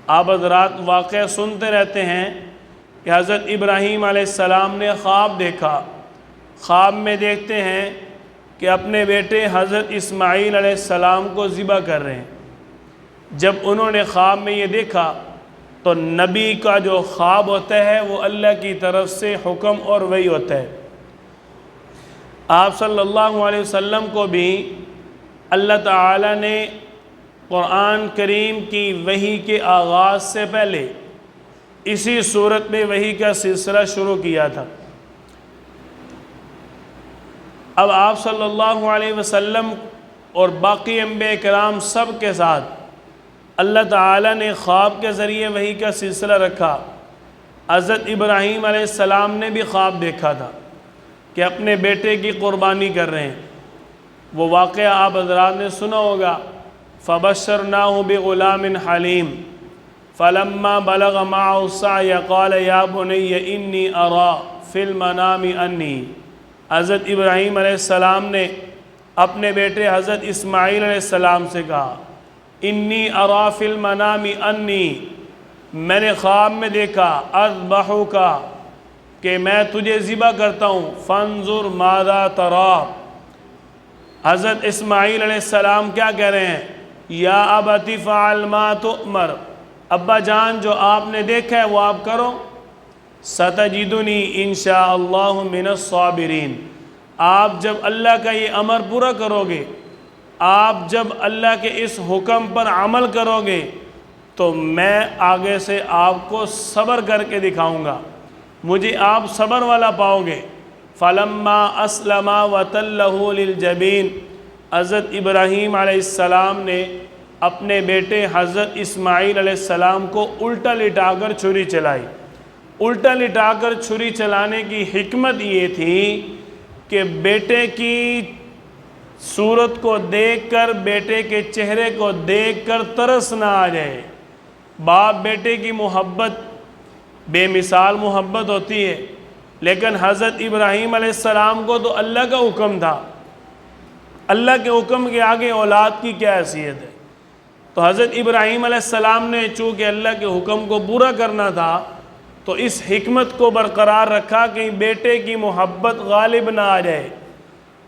آپ حضرات واقعہ سنتے رہتے ہیں کہ حضرت ابراہیم علیہ السلام نے خواب دیکھا۔ خواب میں دیکھتے ہیں کہ اپنے بیٹے حضرت اسماعیل علیہ السلام کو ذبح کر رہے ہیں۔ جب انہوں نے خواب میں یہ دیکھا تو نبی کا جو خواب ہوتا ہے وہ اللہ کی طرف سے حکم اور وحی ہوتا ہے۔ آپ صلی اللہ علیہ وسلم کو بھی اللہ تعالیٰ نے قرآن کریم کی وحی کے آغاز سے پہلے اسی صورت میں وحی کا سلسلہ شروع کیا تھا۔ اب آپ صلی اللہ علیہ وسلم اور باقی انبیاء کرام سب کے ساتھ اللہ تعالیٰ نے خواب کے ذریعے وحی کا سلسلہ رکھا۔ حضرت ابراہیم علیہ السلام نے بھی خواب دیکھا تھا کہ اپنے بیٹے کی قربانی کر رہے ہیں۔ وہ واقعہ آپ حضرات نے سنا ہوگا، فَبَشَّرْنَاهُ بِغُلَامٍ حَلِيمٍ فَلَمَّا بَلَغَ مَعَهُ السَّعْيَ قَالَ يَا بُنَيَّ إِنِّي أَرَىٰ فِي الْمَنَامِ أَنِّي۔ حضرت ابراہیم علیہ السلام نے اپنے بیٹے حضرت اسماعیل علیہ السلام سے کہا، انی ارا فی المنام انی، میں نے خواب میں دیکھا، اذبحک، کہ میں تجھے ذبح کرتا ہوں، فانظر ماذا تری۔ حضرت اسماعیل علیہ السلام کیا کہہ رہے ہیں؟ یا ابت فعل ما تؤمر، ابا جان جو آپ نے دیکھا ہے وہ آپ کرو، ستجدنی انشاءاللہ من الصابرین۔ آپ جب اللہ کا یہ امر پورا کرو گے، آپ جب اللہ کے اس حکم پر عمل کرو گے تو میں آگے سے آپ کو صبر کر کے دکھاؤں گا، مجھے آپ صبر والا پاؤ گے۔ فلما اسلم وتلہ للجبین، حضرت ابراہیم علیہ السلام نے اپنے بیٹے حضرت اسماعیل علیہ السلام کو الٹا لٹا کر چھری چلائی۔ الٹا لٹا کر چھری چلانے کی حکمت یہ تھی کہ بیٹے کی صورت کو دیکھ کر، بیٹے کے چہرے کو دیکھ کر ترس نہ آ جائے۔ باپ بیٹے کی محبت بے مثال محبت ہوتی ہے، لیکن حضرت ابراہیم علیہ السلام کو تو اللہ کا حکم تھا، اللہ کے حکم کے آگے اولاد کی کیا حیثیت ہے؟ تو حضرت ابراہیم علیہ السلام نے چونکہ اللہ کے حکم کو پورا کرنا تھا تو اس حکمت کو برقرار رکھا کہ بیٹے کی محبت غالب نہ آ جائے۔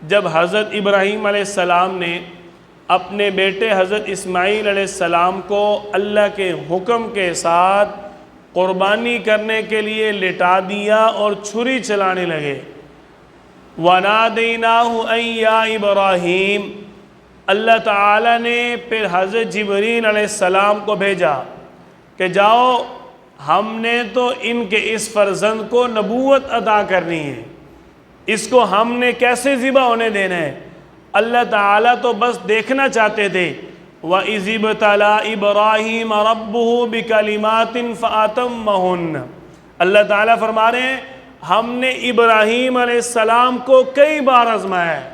جب حضرت ابراہیم علیہ السلام نے اپنے بیٹے حضرت اسماعیل علیہ السلام کو اللہ کے حکم کے ساتھ قربانی کرنے کے لیے لٹا دیا اور چھری چلانے لگے، وَنَادَيْنَاهُ أَن يَا إِبْرَاهِيمُ، اللہ تعالیٰ نے پھر حضرت جبرائیل علیہ السلام کو بھیجا کہ جاؤ، ہم نے تو ان کے اس فرزند کو نبوت عطا کرنی ہے، اس کو ہم نے کیسے ذبح ہونے دینا ہے؟ اللہ تعالیٰ تو بس دیکھنا چاہتے تھے۔ وَإِذِ ابْتَلَىٰ إِبْرَاهِيمَ رَبُّهُ بِكَلِمَاتٍ فَأَتَمَّهُنَّ، اللہ تعالیٰ فرما رہے ہیں ہم نے ابراہیم علیہ السلام کو کئی بار آزمایا ہے،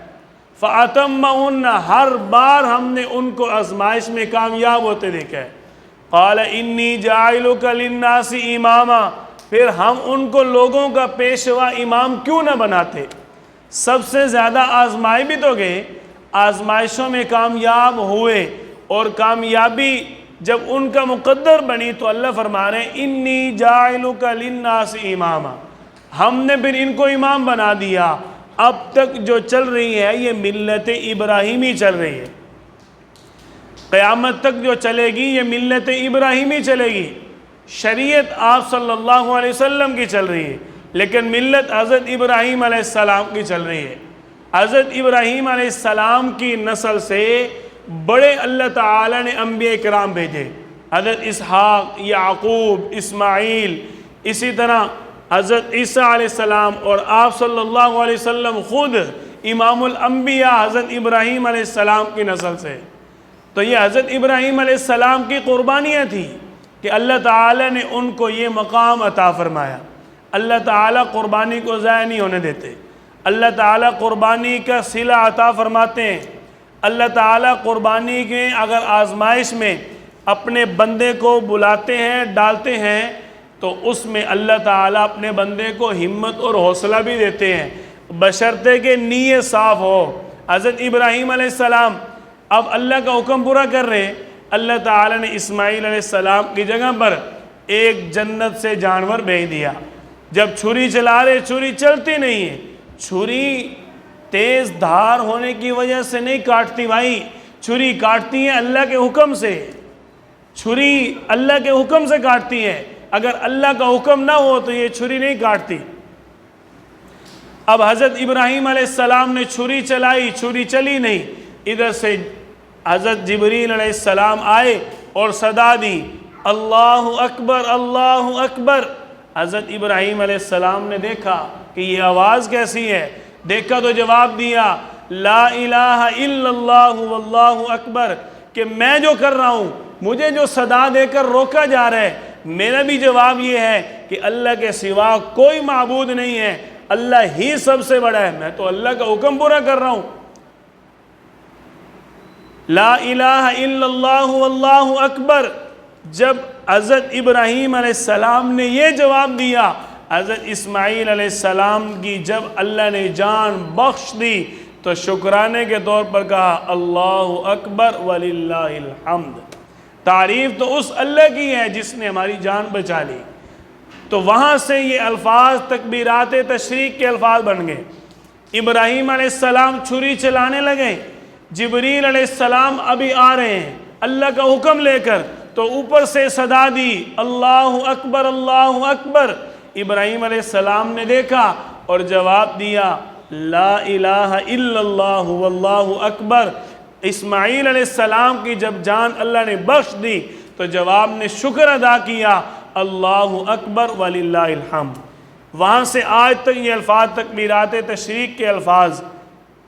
فَأَتَمَّهُنَّ، ہر بار ہم نے ان کو آزمائش میں کامیاب ہوتے دیکھا ہے۔ قال انی جاعلک للناس اماما، پھر ہم ان کو لوگوں کا پیشوا امام کیوں نہ بناتے؟ سب سے زیادہ آزمائے بھی تو گئے، آزمائشوں میں کامیاب ہوئے، اور کامیابی جب ان کا مقدر بنی تو اللہ فرما رہے ہیں انی جاعلک للناس اماما، ہم نے پھر ان کو امام بنا دیا۔ اب تک جو چل رہی ہے یہ ملت ابراہیمی چل رہی ہے، قیامت تک جو چلے گی یہ ملت ابراہیمی چلے گی۔ شریعت آپ صلی اللہ علیہ وسلم کی چل رہی ہے، لیکن ملت حضرت ابراہیم علیہ السلام کی چل رہی ہے۔ حضرت ابراہیم علیہ السلام کی نسل سے بڑے اللہ تعالیٰ نے انبیاء کرام بھیجے، حضرت اسحاق، یعقوب، اسماعیل، اسی طرح حضرت عیسیٰ علیہ السلام، اور آپ صلی اللہ علیہ وسلم خود امام الانبیاء حضرت ابراہیم علیہ السلام کی نسل سے۔ تو یہ حضرت ابراہیم علیہ السلام کی قربانیاں تھیں کہ اللہ تعالیٰ نے ان کو یہ مقام عطا فرمایا۔ اللہ تعالیٰ قربانی کو ضائع نہیں ہونے دیتے، اللہ تعالیٰ قربانی کا صلہ عطا فرماتے ہیں۔ اللہ تعالیٰ قربانی کے اگر آزمائش میں اپنے بندے کو بلاتے ہیں، ڈالتے ہیں، تو اس میں اللہ تعالیٰ اپنے بندے کو ہمت اور حوصلہ بھی دیتے ہیں، بشرطے کہ نیت صاف ہو۔ حضرت ابراہیم علیہ السلام اب اللہ کا حکم پورا کر رہے ہیں، اللہ تعالیٰ نے اسماعیل علیہ السلام کی جگہ پر ایک جنت سے جانور بھیج دیا۔ جب چھری چلا رہے، چھری چلتی نہیں ہے، چھری تیز دھار ہونے کی وجہ سے نہیں کاٹتی بھائی، چھری کاٹتی ہے اللہ کے حکم سے، چھری اللہ کے حکم سے کاٹتی ہے، اگر اللہ کا حکم نہ ہو تو یہ چھری نہیں کاٹتی۔ اب حضرت ابراہیم علیہ السلام نے چھری چلائی، چھری چلی نہیں، ادھر سے حضرت جبریل علیہ السلام آئے اور صدا دی، اللہ اکبر اللہ اکبر۔ حضرت ابراہیم علیہ السلام نے دیکھا کہ یہ آواز کیسی ہے، دیکھا تو جواب دیا لا الہ الا اللہ واللہ اکبر، کہ میں جو کر رہا ہوں، مجھے جو صدا دے کر روکا جا رہا ہے، میرا بھی جواب یہ ہے کہ اللہ کے سوا کوئی معبود نہیں ہے، اللہ ہی سب سے بڑا ہے، میں تو اللہ کا حکم پورا کر رہا ہوں۔ لا الہ الا اللہ واللہ اکبر۔ جب حضرت ابراہیم علیہ السلام نے یہ جواب دیا، حضرت اسماعیل علیہ السلام کی جب اللہ نے جان بخش دی تو شکرانے کے طور پر کہا اللہ اکبر وللہ الحمد، تعریف تو اس اللہ کی ہے جس نے ہماری جان بچا لی۔ تو وہاں سے یہ الفاظ تکبیرات تشریق کے الفاظ بن گئے۔ ابراہیم علیہ السلام چھری چلانے لگے، جبریل علیہ السلام ابھی آ رہے ہیں اللہ کا حکم لے کر، تو اوپر سے صدا دی اللہ اکبر اللہ اکبر۔ ابراہیم علیہ السلام نے دیکھا اور جواب دیا لا الہ الا اللہ واللہ اکبر۔ اسماعیل علیہ السلام کی جب جان اللہ نے بخش دی تو جواب نے شکر ادا کیا اللہ اکبر وللہ الحمد۔ وہاں سے آج تک یہ الفاظ تکبیرات تشریق کے الفاظ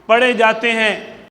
پڑھے جاتے ہیں۔